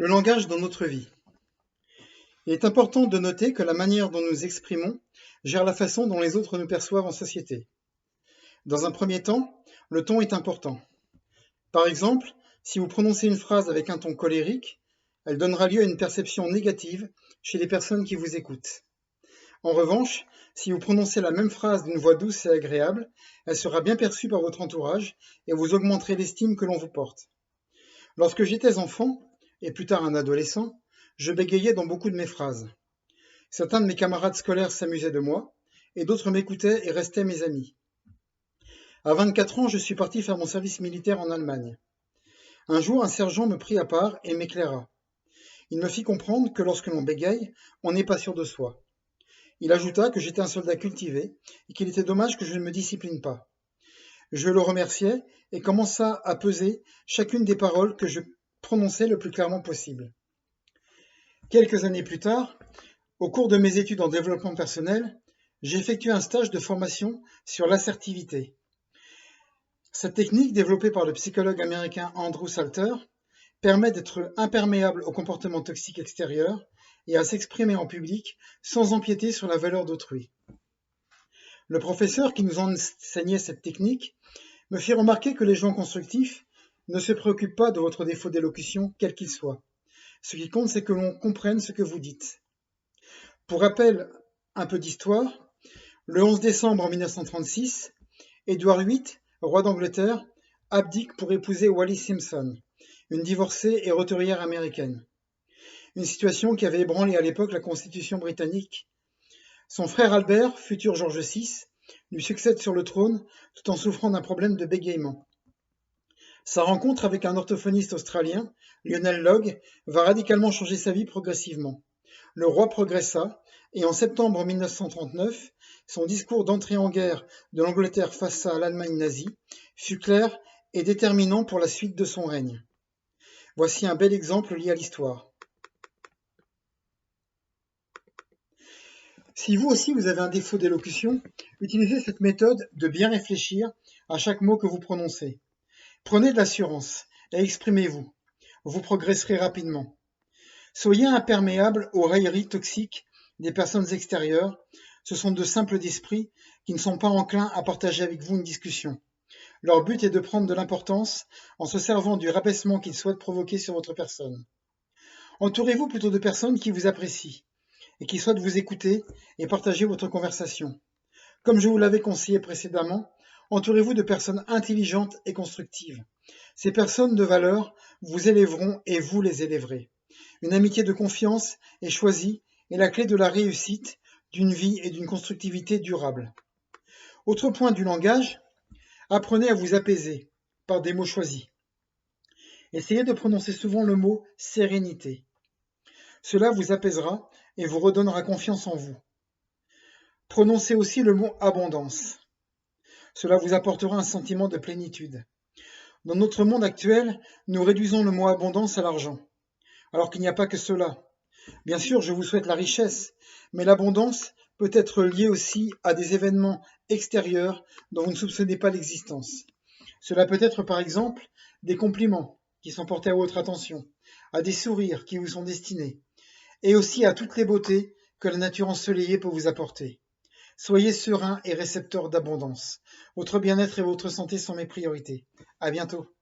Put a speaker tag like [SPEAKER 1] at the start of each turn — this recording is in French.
[SPEAKER 1] Le langage dans notre vie. Il est important de noter que la manière dont nous exprimons gère la façon dont les autres nous perçoivent en société. Dans un premier temps, le ton est important. Par exemple, si vous prononcez une phrase avec un ton colérique, elle donnera lieu à une perception négative chez les personnes qui vous écoutent. En revanche, si vous prononcez la même phrase d'une voix douce et agréable, elle sera bien perçue par votre entourage et vous augmenterez l'estime que l'on vous porte. Lorsque j'étais enfant, et plus tard un adolescent, je bégayais dans beaucoup de mes phrases. Certains de mes camarades scolaires s'amusaient de moi, et d'autres m'écoutaient et restaient mes amis. À 24 ans, je suis parti faire mon service militaire en Allemagne. Un jour, un sergent me prit à part et m'éclaira. Il me fit comprendre que lorsque l'on bégaye, on n'est pas sûr de soi. Il ajouta que j'étais un soldat cultivé et qu'il était dommage que je ne me discipline pas. Je le remerciai et commença à peser chacune des paroles que je prononçais le plus clairement possible. Quelques années plus tard, au cours de mes études en développement personnel, j'ai effectué un stage de formation sur l'assertivité. Cette technique, développée par le psychologue américain Andrew Salter, permet d'être imperméable aux comportements toxiques extérieurs et à s'exprimer en public sans empiéter sur la valeur d'autrui. Le professeur qui nous enseignait cette technique me fit remarquer que les gens constructifs ne se préoccupent pas de votre défaut d'élocution, quel qu'il soit. Ce qui compte, c'est que l'on comprenne ce que vous dites. Pour rappel, un peu d'histoire, le 11 décembre 1936, Édouard VIII, roi d'Angleterre, abdique pour épouser Wallis Simpson, une divorcée et roturière américaine. Une situation qui avait ébranlé à l'époque la Constitution britannique. Son frère Albert, futur George VI, lui succède sur le trône tout en souffrant d'un problème de bégaiement. Sa rencontre avec un orthophoniste australien, Lionel Logue, va radicalement changer sa vie progressivement. Le roi progressa et en septembre 1939, son discours d'entrée en guerre de l'Angleterre face à l'Allemagne nazie fut clair et déterminant pour la suite de son règne. Voici un bel exemple lié à l'histoire. Si vous aussi vous avez un défaut d'élocution, utilisez cette méthode de bien réfléchir à chaque mot que vous prononcez. Prenez de l'assurance et exprimez-vous. Vous progresserez rapidement. Soyez imperméable aux railleries toxiques des personnes extérieures. Ce sont de simples d'esprit qui ne sont pas enclins à partager avec vous une discussion. Leur but est de prendre de l'importance en se servant du rabaissement qu'ils souhaitent provoquer sur votre personne. Entourez-vous plutôt de personnes qui vous apprécient et qui souhaitent vous écouter et partager votre conversation. Comme je vous l'avais conseillé précédemment, entourez-vous de personnes intelligentes et constructives. Ces personnes de valeur vous élèveront et vous les élèverez. Une amitié de confiance et choisie est la clé de la réussite d'une vie et d'une constructivité durable. Autre point du langage, apprenez à vous apaiser par des mots choisis. Essayez de prononcer souvent le mot sérénité. Cela vous apaisera et vous redonnera confiance en vous. Prononcez aussi le mot abondance. Cela vous apportera un sentiment de plénitude. Dans notre monde actuel, nous réduisons le mot abondance à l'argent, alors qu'il n'y a pas que cela. Bien sûr, je vous souhaite la richesse, mais l'abondance peut être liée aussi à des événements extérieurs dont vous ne soupçonnez pas l'existence. Cela peut être par exemple des compliments qui sont portés à votre attention, à des sourires qui vous sont destinés, et aussi à toutes les beautés que la nature ensoleillée peut vous apporter. Soyez serein et récepteur d'abondance. Votre bien-être et votre santé sont mes priorités. À bientôt.